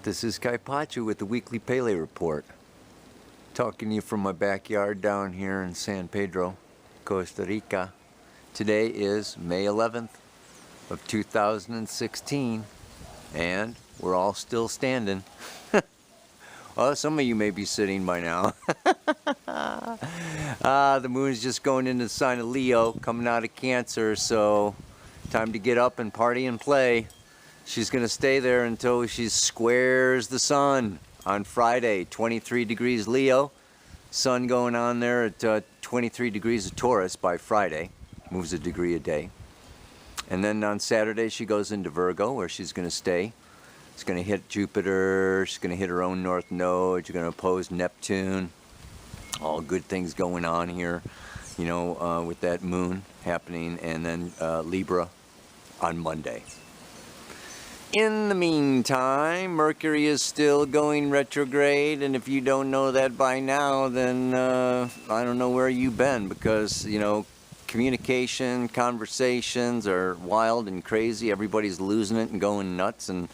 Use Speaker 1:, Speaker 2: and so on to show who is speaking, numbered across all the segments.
Speaker 1: This is Kaipachu with the Weekly Pele Report. Talking to you from my backyard down here in San Pedro, Costa Rica. Today is May 11th of 2016 and we're all still standing. Well, some of you may be sitting by now. The moon's just going into the sign of Leo, coming out of Cancer, so time to get up and party and play. She's going to stay there until she squares the sun on Friday, 23 degrees Leo. Sun going on there at 23 degrees of Taurus by Friday. Moves a degree a day. And then on Saturday she goes into Virgo, where she's going to stay. She's going to hit Jupiter. She's going to hit her own north node. She's going to oppose Neptune. All good things going on here, you know, with that moon happening. And then Libra on Monday. In the meantime, Mercury is still going retrograde, and if you don't know that by now, then I don't know where you've been, because, you know, communication, conversations are wild and crazy. Everybody's losing it and going nuts, and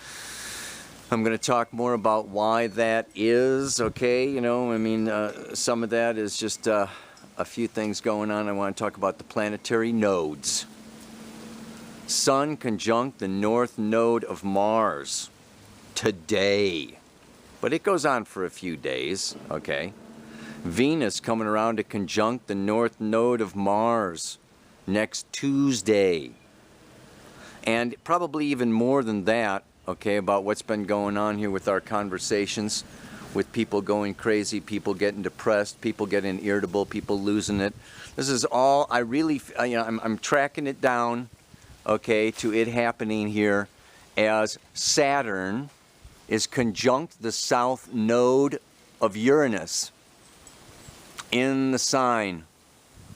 Speaker 1: I'm going to talk more about why that is, okay? You know, I mean, some of that is just a few things going on. I want to talk about the planetary nodes. Sun conjunct the north node of Mars today, but it goes on for a few days, okay? Venus coming around to conjunct the north node of Mars next Tuesday, and probably even more than that, okay, about what's been going on here with our conversations, with people going crazy, people getting depressed, people getting irritable, people losing it. This is all, I really, you know, I'm tracking it down, okay, to it happening here as Saturn is conjunct the south node of Uranus in the sign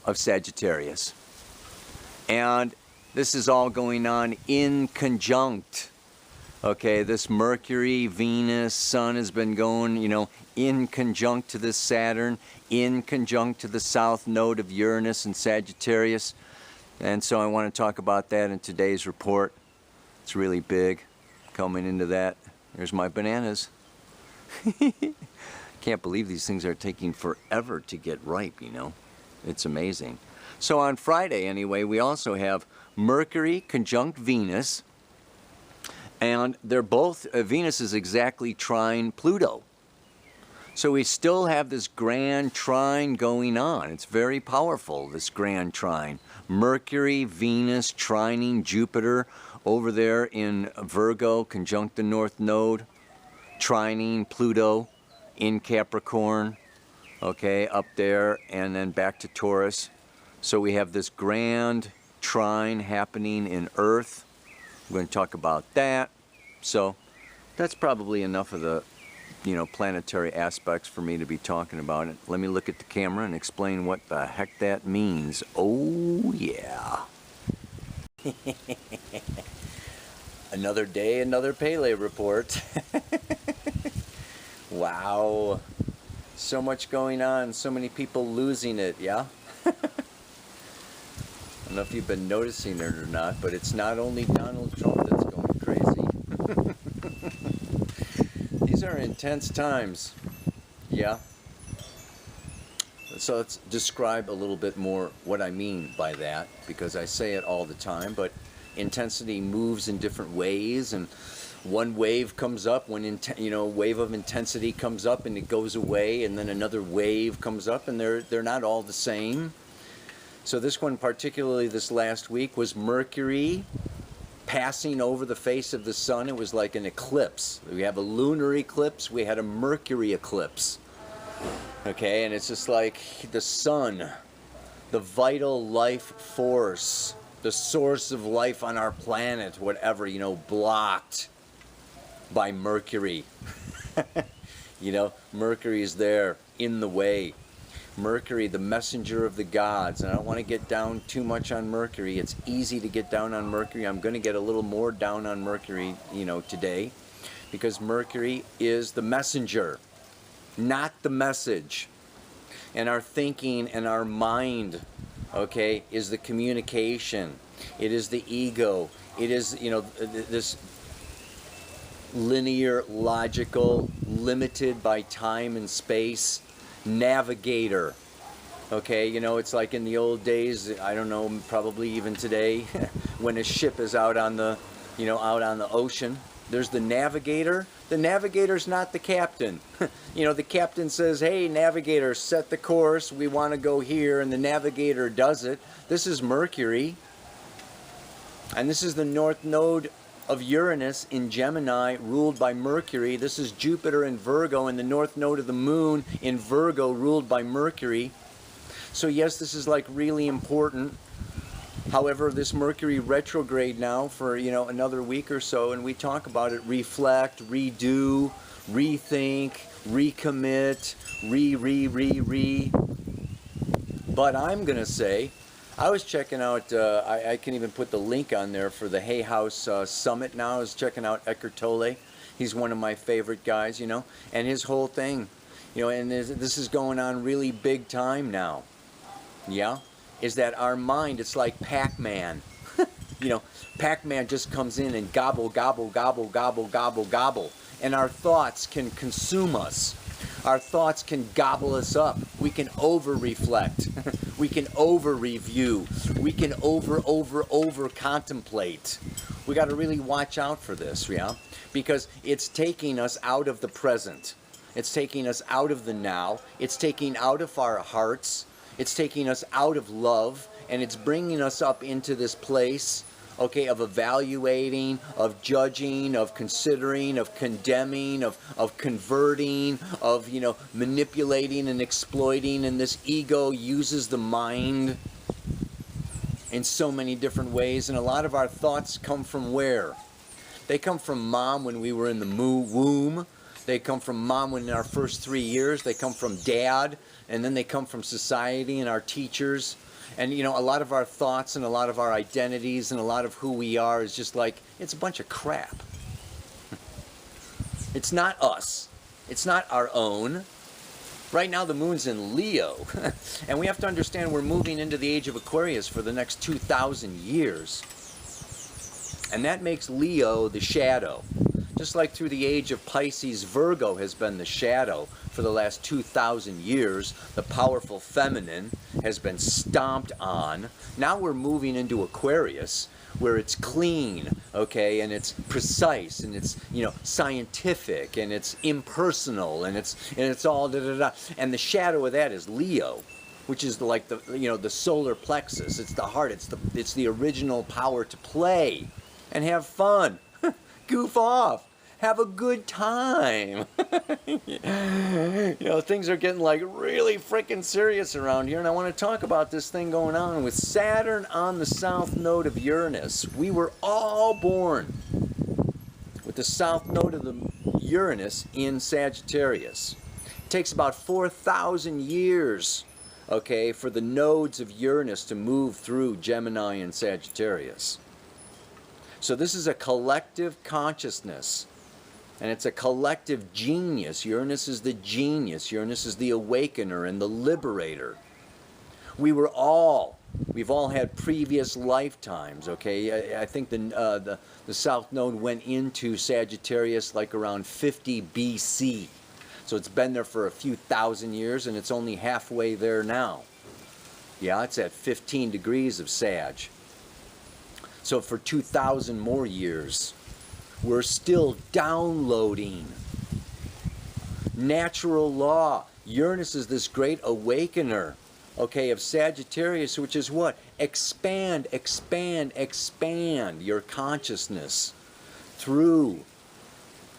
Speaker 1: of Sagittarius. And this is all going on in conjunct. Okay, this Mercury, Venus, Sun has been going, you know, in conjunct to this Saturn, in conjunct to the south node of Uranus and Sagittarius. And so I want to talk about that in today's report. It's really big. Coming into that, there's my bananas. Can't believe these things are taking forever to get ripe, you know. It's amazing. So on Friday, anyway, we also have Mercury conjunct Venus. And they're both, Venus is exactly trine Pluto. So we still have this grand trine going on. It's very powerful, this grand trine. Mercury, Venus, trining Jupiter over there in Virgo, conjunct the north node. Trining Pluto in Capricorn, okay, up there, and then back to Taurus. So we have this grand trine happening in Earth. We're going to talk about that. So that's probably enough of the, you know, planetary aspects for me to be talking about it. Let me look at the camera and explain what the heck that means. Oh yeah. Another day, another Pele report. Wow. So much going on, so many people losing it, yeah? I don't know if you've been noticing it or not, but it's not only Donald Trump that's going crazy. These are intense times, yeah? So let's describe a little bit more what I mean by that, because I say it all the time, but intensity moves in different ways, and one wave comes up, wave of intensity comes up and it goes away, and then another wave comes up, and they're not all the same. So this one, particularly this last week, was Mercury passing over the face of the sun. It was like an eclipse. We have a lunar eclipse, we had a Mercury eclipse. Okay, and it's just like the sun, the vital life force, the source of life on our planet, whatever, you know, blocked by Mercury. You know, Mercury is there in the way. Mercury, the messenger of the gods. And I don't want to get down too much on Mercury. It's easy to get down on Mercury. I'm going to get a little more down on Mercury, you know, today, because Mercury is the messenger, not the message. And our thinking and our mind, okay, is the communication. It is the ego. It is, you know, this linear, logical, limited by time and space, navigator. Okay, you know, it's like in the old days, I don't know, probably even today, when a ship is out on the, you know, out on the ocean, there's the navigator. The navigator's not the captain. You know, the captain says, hey, navigator, set the course, we want to go here, and the navigator does it. This is Mercury, and this is the north node of Uranus in Gemini, ruled by Mercury. This is Jupiter in Virgo, and the north node of the moon in Virgo, ruled by Mercury. So yes, this is like really important. However, this Mercury retrograde now for, you know, another week or so, and we talk about it, reflect, redo, rethink, recommit, re. But I'm going to say, I was checking out, I can even put the link on there for the Hay House Summit now. I was checking out Eckhart Tolle. He's one of my favorite guys, you know, and his whole thing, you know, and this is going on really big time now. Yeah, is that our mind, it's like Pac-Man. You know, Pac-Man just comes in and gobble, gobble, gobble, gobble, gobble, gobble. And our thoughts can consume us. Our thoughts can gobble us up. We can over-reflect. We can over-review. We can over-contemplate. We got to really watch out for this, yeah? Because it's taking us out of the present. It's taking us out of the now. It's taking out of our hearts. It's taking us out of love, and it's bringing us up into this place, okay, of evaluating, of judging, of considering, of condemning, of converting, of, you know, manipulating and exploiting. And this ego uses the mind in so many different ways. And a lot of our thoughts come from where? They come from mom when we were in the womb. They come from mom in our first 3 years. They come from dad. And then they come from society and our teachers. And, you know, a lot of our thoughts and a lot of our identities and a lot of who we are is just like, it's a bunch of crap. It's not us. It's not our own. Right now the moon's in Leo. And we have to understand we're moving into the age of Aquarius for the next 2,000 years. And that makes Leo the shadow. Just like through the age of Pisces, Virgo has been the shadow for the last 2,000 years. The powerful feminine has been stomped on. Now we're moving into Aquarius, where it's clean, okay, and it's precise, and it's, you know, scientific, and it's impersonal, and it's all da da da. And the shadow of that is Leo, which is like the, you know, the solar plexus. It's the heart. It's the original power to play and have fun, goof off. Have a good time. You know, things are getting like really freaking serious around here, and I want to talk about this thing going on with Saturn on the south node of Uranus. We were all born with the south node of the Uranus in Sagittarius. It takes about 4,000 years, okay, for the nodes of Uranus to move through Gemini and Sagittarius. So this is a collective consciousness. And it's a collective genius. Uranus is the genius. Uranus is the awakener and the liberator. We've all had previous lifetimes, okay? I think the south node went into Sagittarius like around 50 BC. So it's been there for a few thousand years, and it's only halfway there now. Yeah, it's at 15 degrees of Sag. So for 2,000 more years, we're still downloading. Natural law. Uranus is this great awakener, okay, of Sagittarius, which is what? Expand, expand, expand your consciousness through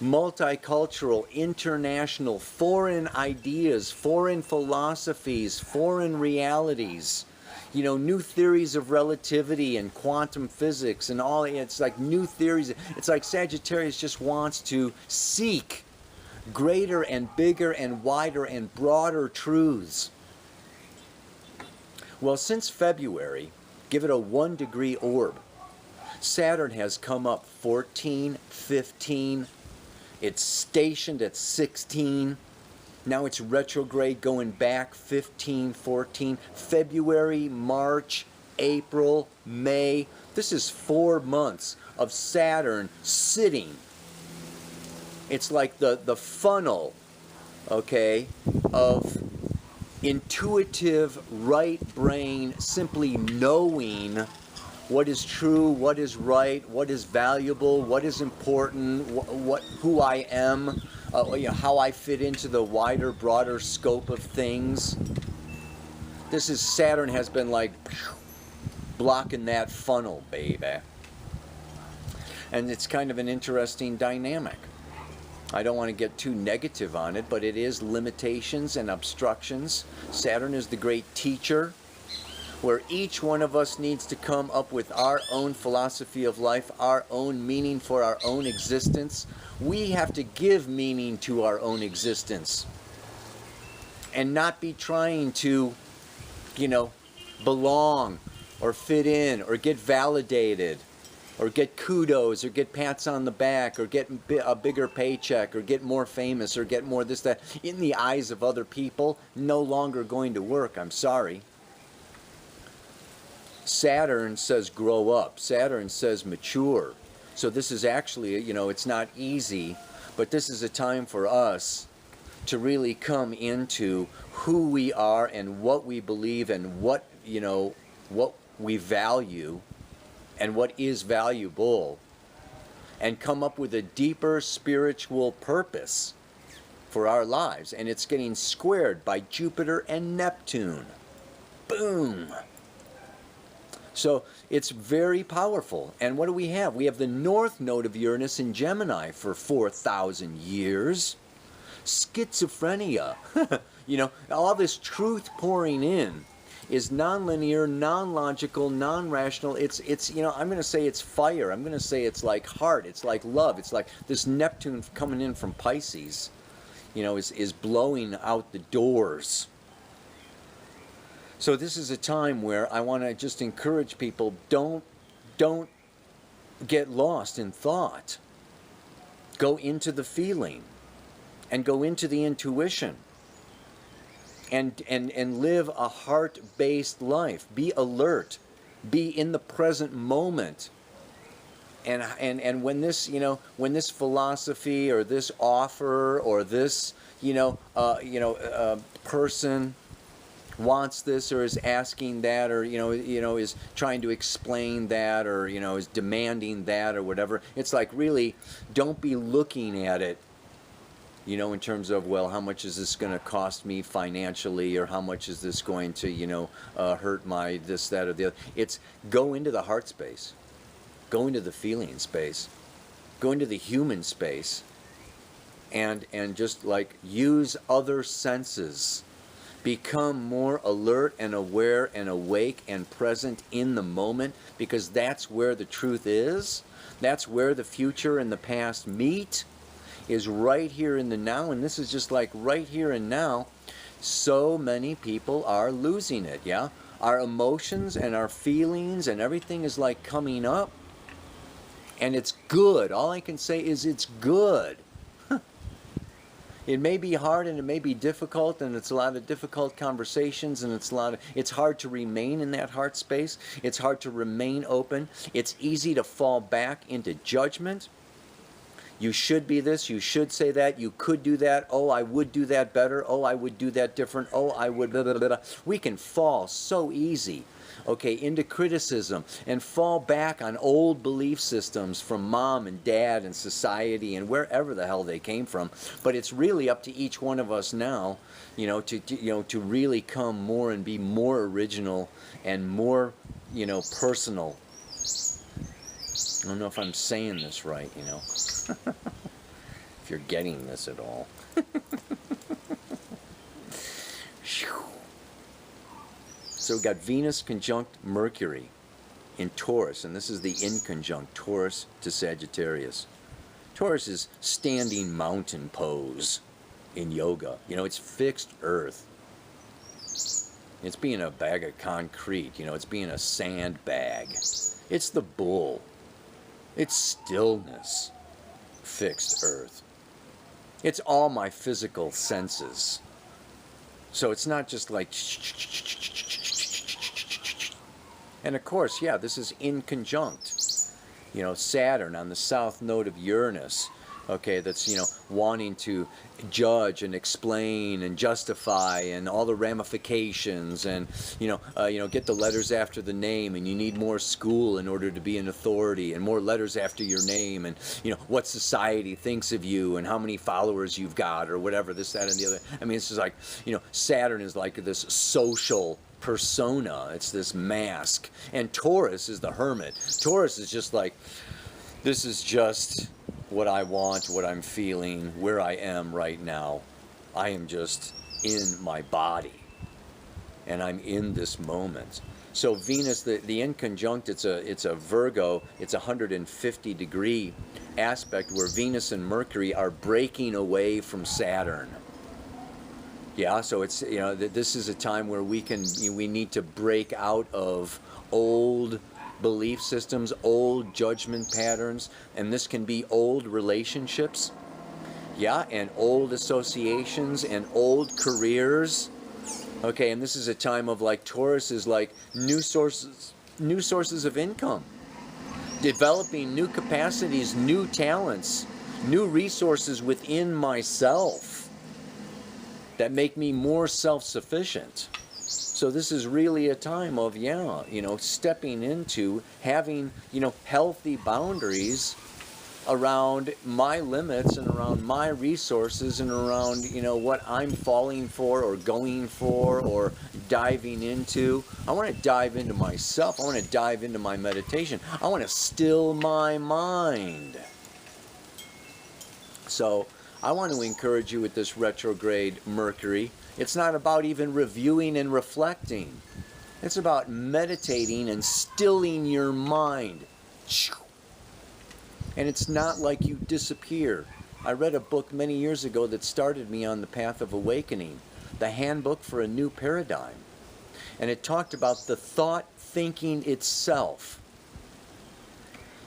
Speaker 1: multicultural, international, foreign ideas, foreign philosophies, foreign realities. You know, new theories of relativity and quantum physics and all. It's like new theories. It's like Sagittarius just wants to seek greater and bigger and wider and broader truths. Well, since February, give it a 1-degree orb, Saturn has come up 14, 15. It's stationed at 16. Now it's retrograde going back 15, 14, February, March, April, May. This is 4 months of Saturn sitting It's like the funnel, okay, of intuitive right brain simply knowing what is true, what is right, what is valuable, what is important, who I am, you know, how I fit into the wider, broader scope of things. This is Saturn has been like blocking that funnel, baby. And it's kind of an interesting dynamic. I don't want to get too negative on it, but it is limitations and obstructions. Saturn is the great teacher, where each one of us needs to come up with our own philosophy of life, our own meaning for our own existence. We have to give meaning to our own existence and not be trying to, you know, belong or fit in or get validated or get kudos or get pats on the back or get a bigger paycheck or get more famous or get more this, that. In the eyes of other people, no longer going to work. I'm sorry. Saturn says grow up. Saturn says mature. So this is actually, you know, it's not easy, but this is a time for us to really come into who we are and what we believe and what, you know, what we value and what is valuable, and come up with a deeper spiritual purpose for our lives. And it's getting squared by Jupiter and Neptune. Boom! So it's very powerful. And what do we have? We have the north node of Uranus in Gemini for 4,000 years. Schizophrenia. You know, all this truth pouring in is nonlinear, non-logical, non-rational. It's you know, I'm going to say it's fire. I'm going to say it's like heart. It's like love. It's like this Neptune coming in from Pisces, you know, is blowing out the doors. So this is a time where I want to just encourage people, don't get lost in thought. Go into the feeling and go into the intuition. And live a heart-based life. Be alert. Be in the present moment. And when this, you know, when this philosophy or this offer or this, person wants this or is asking that or is trying to explain that or is demanding that or whatever, it's like, really don't be looking at it in terms of, well, how much is this going to cost me financially, or how much is this going to hurt my this, that, or the other. It's go into the heart space, go into the feeling space, go into the human space, and just like use other senses. Become more alert and aware and awake and present in the moment, because that's where the truth is. That's where the future and the past meet, is right here in the now. And this is just like right here and now. So many people are losing it, yeah? Our emotions and our feelings and everything is like coming up. And it's good. All I can say is it's good. It may be hard and it may be difficult, and it's a lot of difficult conversations, and it's hard to remain in that heart space. It's hard to remain open. It's easy to fall back into judgment. You should be this, you should say that, you could do that, oh, I would do that better, oh, I would do that different, oh, I would blah, blah, blah, blah. We can fall so easy, okay, into criticism and fall back on old belief systems from mom and dad and society and wherever the hell they came from. But it's really up to each one of us now, to really come more and be more original and more, personal. I don't know if I'm saying this right, if you're getting this at all. So we've got Venus conjunct Mercury in Taurus, and this is the inconjunct Taurus to Sagittarius. Taurus is standing mountain pose in yoga. It's fixed earth. It's being a bag of concrete, it's being a sandbag. It's the bull. It's stillness, fixed earth. It's all my physical senses. So it's not just like... And of course, yeah, this is inconjunct. Saturn on the south node of Uranus, Okay, that's, you know, wanting to judge and explain and justify and all the ramifications, and get the letters after the name, and you need more school in order to be an authority, and more letters after your name, and what society thinks of you and how many followers you've got or whatever, this, that, and the other. I mean, it's just like, Saturn is like this social persona. It's this mask. And Taurus is the hermit. Taurus is just like, this is just what I want, what I'm feeling, where I am right now. I am just in my body, and I'm in this moment. So Venus, the inconjunct, it's a Virgo. It's a 150-degree aspect where Venus and Mercury are breaking away from Saturn. Yeah, so it's, this is a time where we need to break out of old belief systems, old judgment patterns, and this can be old relationships, yeah, and old associations and old careers. Okay, and this is a time of, like, Taurus is like new sources of income, developing new capacities, new talents, new resources within myself that make me more self-sufficient. So this is really a time of, stepping into having, healthy boundaries around my limits and around my resources and around, what I'm falling for or going for or diving into. I want to dive into myself. I want to dive into my meditation. I want to still my mind. So I want to encourage you with this retrograde Mercury. It's not about even reviewing and reflecting. It's about meditating and stilling your mind. And it's not like you disappear. I read a book many years ago that started me on the path of awakening, The Handbook for a New Paradigm. And it talked about the thought thinking itself.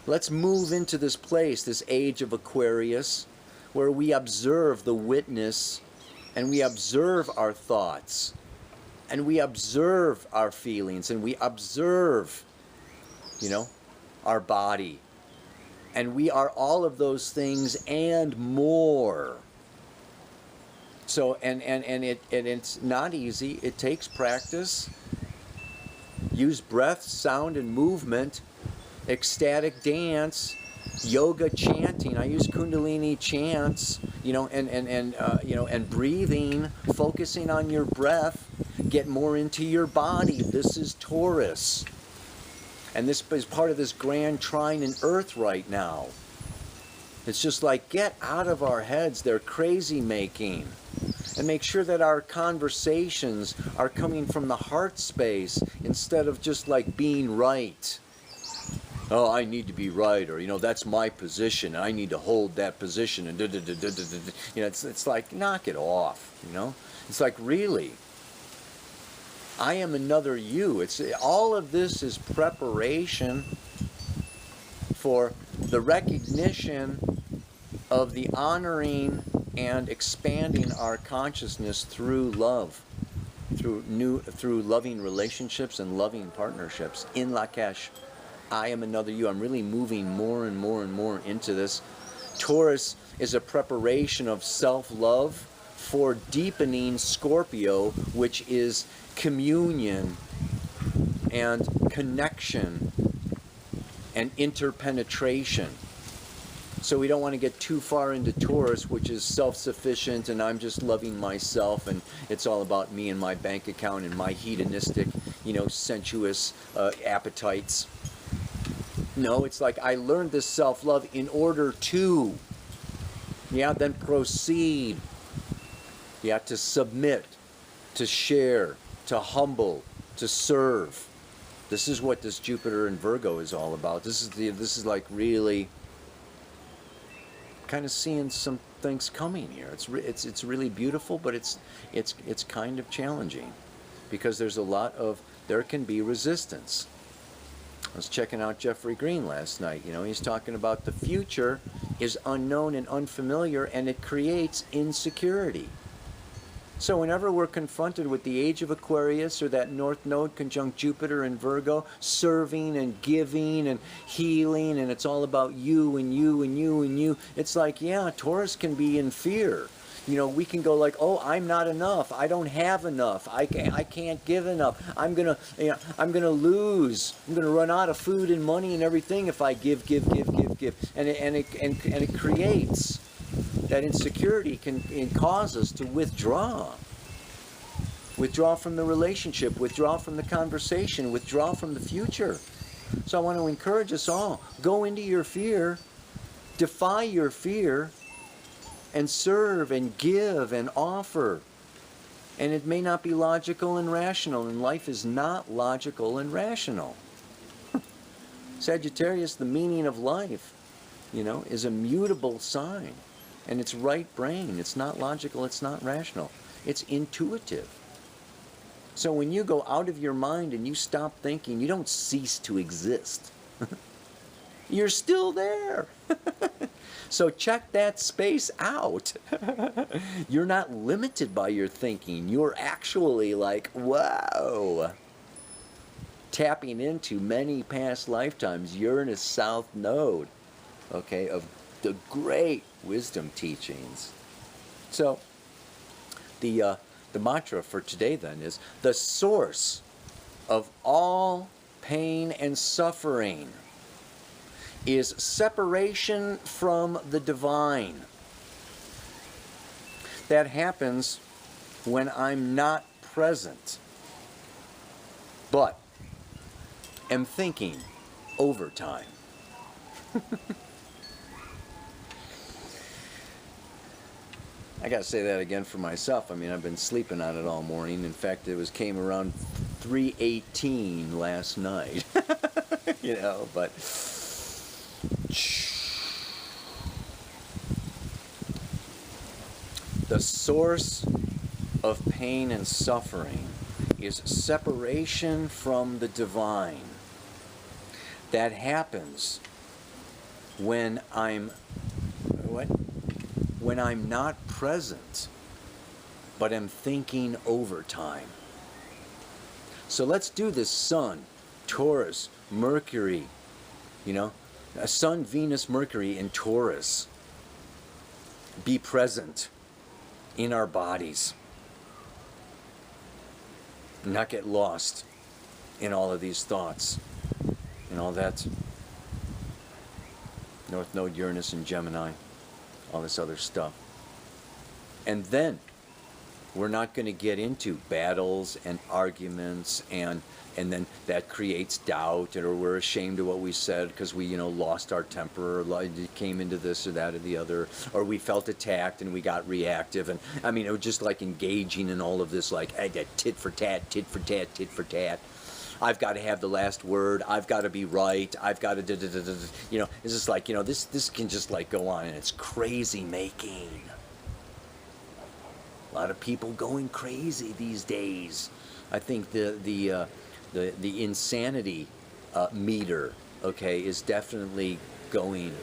Speaker 1: Let's move into this place, this age of Aquarius, where we observe the witness, and we observe our thoughts, and we observe our feelings, and we observe, our body. And we are all of those things and more. So, and it's not easy. It takes practice. Use breath, sound, and movement, ecstatic dance, yoga chanting. I use Kundalini chants, and breathing, focusing on your breath. Get more into your body. This is Taurus. And this is part of this grand trine in Earth right now. It's just like, get out of our heads, they're crazy making. And make sure that our conversations are coming from the heart space instead of just like being right. Oh, I need to be right, or that's my position. I need to hold that position, and it's like, knock it off. It's like, really, I am another you. It's all of this is preparation for the recognition of the honoring and expanding our consciousness through love, through loving relationships and loving partnerships. In Lakesh, I am another you. I'm really moving more and more and more into this. Taurus is a preparation of self-love for deepening Scorpio, which is communion and connection and interpenetration. So we don't want to get too far into Taurus, which is self-sufficient, and I'm just loving myself, and it's all about me and my bank account and my hedonistic, sensuous appetites. No, it's like, I learned this self-love in order to, then proceed, to submit, to share, to humble, to serve. This is what this Jupiter in Virgo is all about. This is like really kind of seeing some things coming here. It's really beautiful, but it's kind of challenging because there can be resistance. I was checking out Jeffrey Green last night. He's talking about the future is unknown and unfamiliar, and it creates insecurity. So whenever we're confronted with the age of Aquarius or that North Node conjunct Jupiter in Virgo, serving and giving and healing, and it's all about you and you and you and you, it's like, yeah, Taurus can be in fear. You know, we can go like, oh, I'm not enough. I don't have enough. I can't give enough. I'm gonna lose. I'm gonna run out of food and money and everything if I give. And it creates that insecurity can cause us to withdraw from the relationship, withdraw from the conversation, withdraw from the future. So I want to encourage us all, go into your fear, defy your fear, and serve and give and offer. And it may not be logical and rational, and life is not logical and rational. Sagittarius, the meaning of life, you know, is a mutable sign. And it's right brain. It's not logical. It's not rational. It's intuitive. So when you go out of your mind and you stop thinking, you don't cease to exist. You're still there. So check that space out. You're not limited by your thinking. You're actually like, wow. Tapping into many past lifetimes, Uranus South Node, okay, of the great wisdom teachings. So the mantra for today then is, the source of all pain and suffering is separation from the divine. That happens when I'm not present, but am thinking overtime. I gotta say that again for myself. I mean, I've been sleeping on it all morning. In fact, it came around 3:18 last night. You know, but the source of pain and suffering is separation from the divine. That happens when I'm not present, but am thinking overtime. So let's do this Sun, Taurus, Mercury, you know, Sun, Venus, Mercury in Taurus. Be present in our bodies. Not get lost in all of these thoughts and all that. North Node, Uranus, and Gemini. All this other stuff. And then we're not going to get into battles and arguments and then that creates doubt, or we're ashamed of what we said because we, you know, lost our temper, or came into this or that or the other, or we felt attacked and we got reactive. And I mean, it was just like engaging in all of this, like tit for tat, tit for tat, tit for tat. I've got to have the last word. I've got to be right. I've got to, you know, it's just like, you know, this can just like go on, and it's crazy making. A lot of people going crazy these days. I think the insanity meter, okay, is definitely going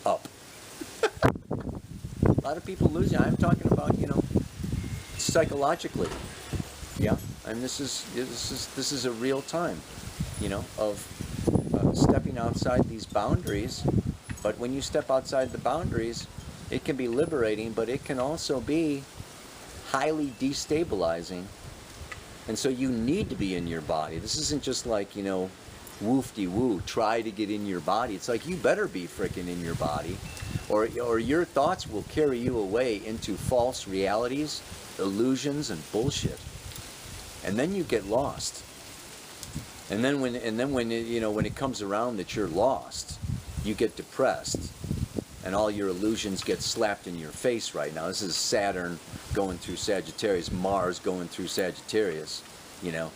Speaker 1: up. A lot of people losing. I'm talking about, you know, psychologically. Yeah, and this is a real time, you know, of stepping outside these boundaries. But when you step outside the boundaries, it can be liberating, but it can also be highly destabilizing. And so you need to be in your body. This isn't just like, you know, woofty-woo, try to get in your body. It's like, you better be frickin' in your body, or your thoughts will carry you away into false realities, illusions, and bullshit. And then you get lost. And then when you know, when it comes around that you're lost, you get depressed, and all your illusions get slapped in your face right now. This is Saturn going through Sagittarius, Mars going through Sagittarius, you know.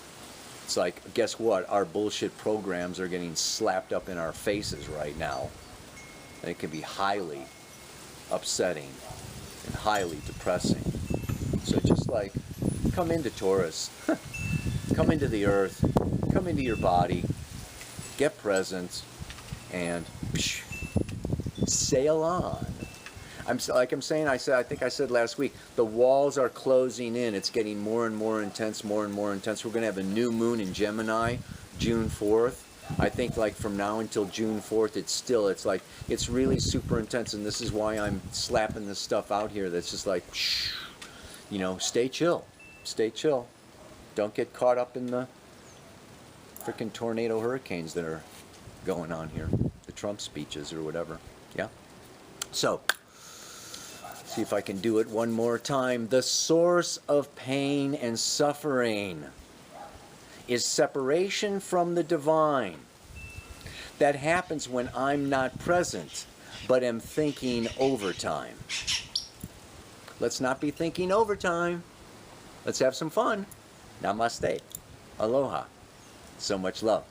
Speaker 1: It's like, guess what? Our bullshit programs are getting slapped up in our faces right now. And it can be highly upsetting and highly depressing. So just like, come into Taurus, come into the earth, come into your body, get present, and sail on. I think I said last week, the walls are closing in. It's getting more and more intense, more and more intense. We're going to have a new moon in Gemini, June 4th. I think like from now until June 4th, it's really super intense, and this is why I'm slapping this stuff out here that's just like, shh, you know, stay chill. Stay chill. Don't get caught up in the freaking tornado hurricanes that are going on here. The Trump speeches or whatever. Yeah? So, see if I can do it one more time. The source of pain and suffering is separation from the divine. That happens when I'm not present, but am thinking overtime. Let's not be thinking overtime. Let's have some fun. Namaste. Aloha. So much love.